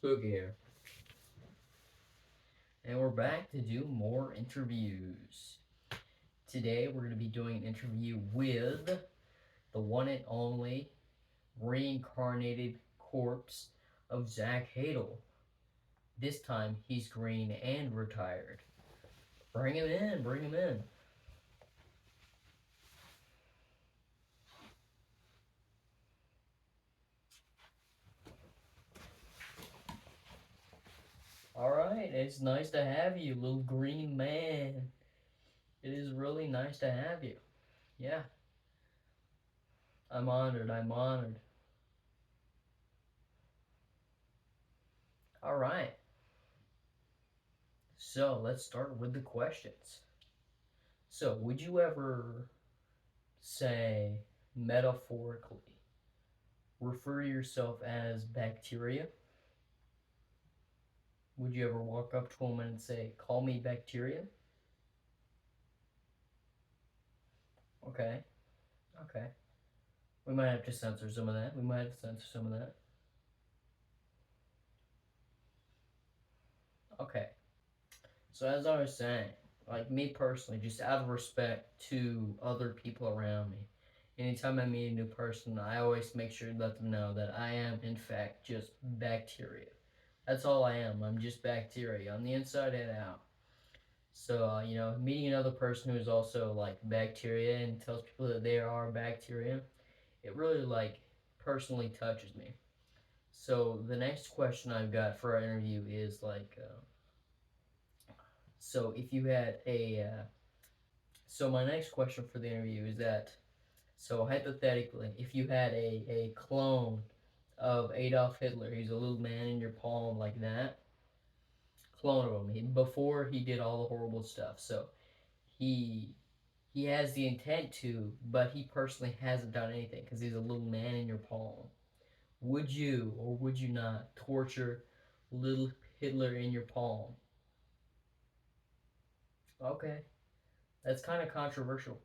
spooky here. And we're back to do more interviews. Today we're going to be doing an interview with the one and only reincarnated corpse of Zach Hadel. This time he's green and retired. Bring him in, bring him in. Alright, it's nice to have you, little green man. It is really nice to have you. Yeah. I'm honored, I'm honored. Alright. So let's start with the questions. So, would you ever say, metaphorically, refer to yourself as bacteria? Would you ever walk up to them and say, call me bacteria? Okay, okay. We might have to censor some of that. We might have to censor some of that. Okay. So, as I was saying, like me personally, just out of respect to other people around me, anytime I meet a new person, I always make sure to let them know that I am, in fact, just bacteria. That's all I am. I'm just bacteria on the inside and out. So, meeting another person who is also like bacteria and tells people that they are bacteria, it really like personally touches me. So, the next question I've got for our interview is like, so if you had so my next question for the interview is that, so hypothetically, if you had a clone of Adolf Hitler, he's a little man in your palm like that, clone of him before he did all the horrible stuff. So he he has the intent to, but he personally hasn't done anything because he's a little man in your palm. Would you or would you not torture little Hitler in your palm? Okay, that's kind of controversial.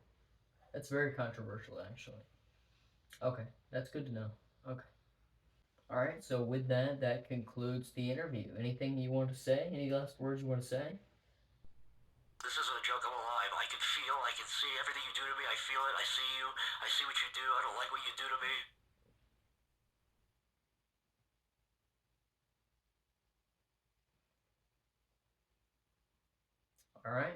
That's very controversial, actually. Okay, that's good to know. Okay. All right, so with that, that concludes the interview. Anything you want to say? Any last words you want to say? This isn't a joke. I'm alive. I can feel, I can see everything you do to me. I feel it. I see you. I see what you do. I don't like what you do to me. All right.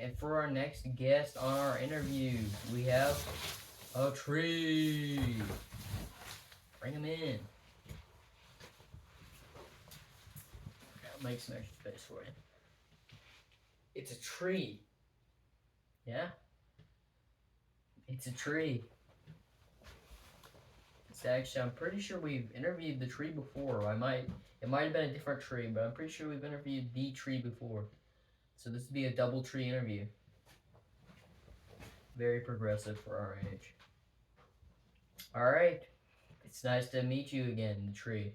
And for our next guest on our interview, we have a tree. Bring him in. I'll make some extra space for you. It's a tree. Yeah? It's a tree. It's actually, I'm pretty sure we've interviewed the tree before. It might have been a different tree, but I'm pretty sure we've interviewed the tree before. So this would be a double tree interview. Very progressive for our age. All right. It's nice to meet you again, the tree.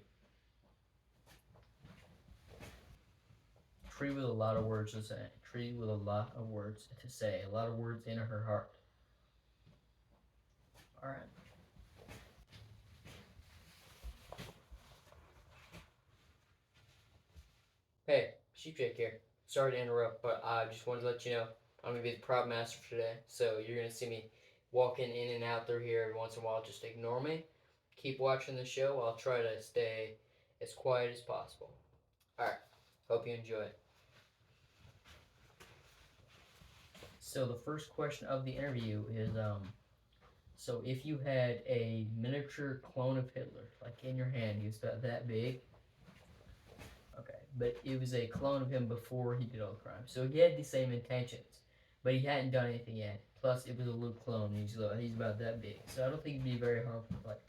Tree with a lot of words to say. Tree with a lot of words to say. A lot of words in her heart. All right. Hey, Sheepjake here. Sorry to interrupt, but I just wanted to let you know I'm gonna be the prop master for today. So you're gonna see me walking in and out through here every once in a while. Just ignore me. Keep watching the show. I'll try to stay as quiet as possible. All right. Hope you enjoy it. So the first question of the interview is so if you had a miniature clone of Hitler, like in your hand, he was about that big. Okay, but it was a clone of him before he did all the crimes. So he had the same intentions, but he hadn't done anything yet. Plus, it was a little clone. He's about that big, so I don't think it'd be very harmful. Like,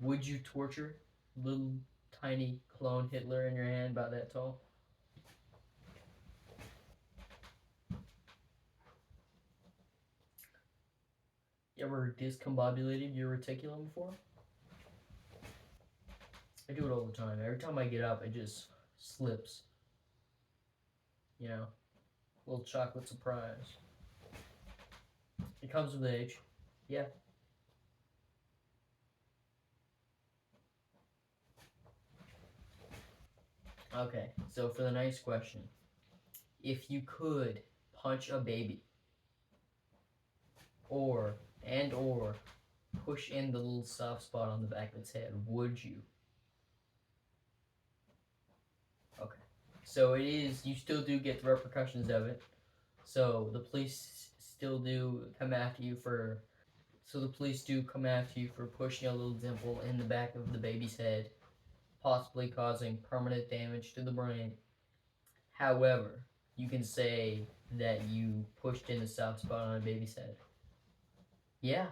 would you torture little tiny clone Hitler in your hand about that tall? You ever discombobulated your reticulum before? I do it all the time. Every time I get up, it just slips. You know, little chocolate surprise. It comes with age. Yeah. Okay, so for the next question, if you could punch a baby, or or push in the little soft spot on the back of its head, would you? Okay. So it is. You still do get the repercussions of it. So the police still do come after you for. So the police do come after you for pushing a little dimple in the back of the baby's head, possibly causing permanent damage to the brain. However, you can say that you pushed in the soft spot on a baby's head. Yeah.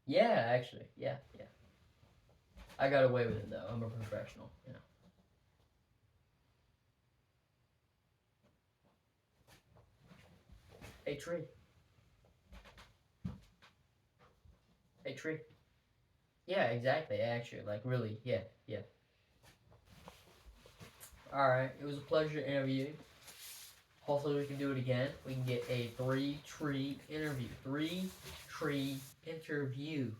Yeah, actually. Yeah, yeah. I got away with it though. I'm a professional, you know. Hey tree. Hey tree. Yeah, exactly. Actually, like really, yeah, yeah. All right, it was a pleasure interviewing. Hopefully, we can do it again. We can get a three-tree interview. Three-tree interview.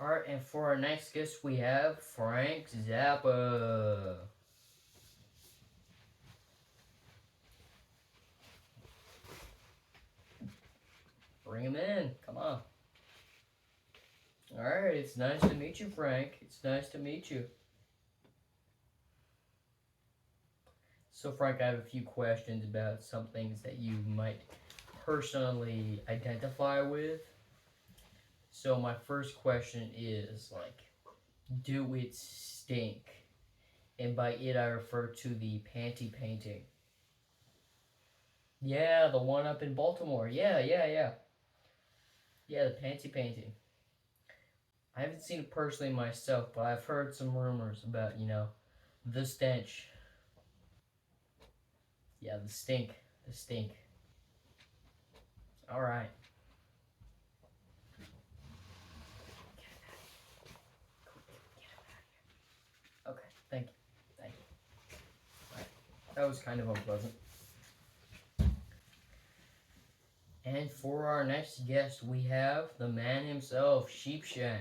All right, and for our next guest, we have Frank Zappa. Bring him in. Come on. All right, it's nice to meet you, Frank. It's nice to meet you. So, Frank, I have a few questions about some things that you might personally identify with. So, my first question is like, do it stink? And by it, I refer to the panty painting. Yeah, the one up in Baltimore. Yeah, yeah, yeah. Yeah, the panty painting. I haven't seen it personally myself, but I've heard some rumors about, the stench. Yeah, the stink. The stink. All right. Okay, thank you. Thank you. All right. That was kind of unpleasant. And for our next guest, we have the man himself, Sheepshank.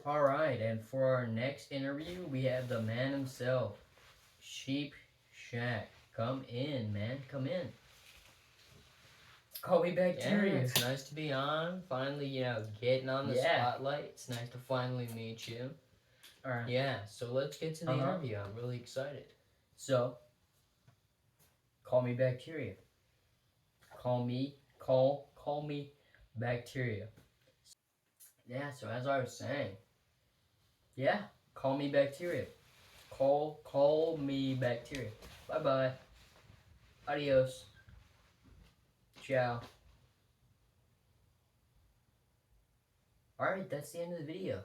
All right, and for our next interview, we have the man himself, Sheepshank. Come in, man. Come in. Call me Bacteria. Yeah, it's nice to be on. Finally, getting on the spotlight. It's nice to finally meet you. All right. Yeah, so let's get to the interview. I'm really excited. So, call me Bacteria. Call me Bacteria. Yeah, so as I was saying, yeah, call me Bacteria. Call me Bacteria. Bye bye. Adios. Ciao. Alright, that's the end of the video.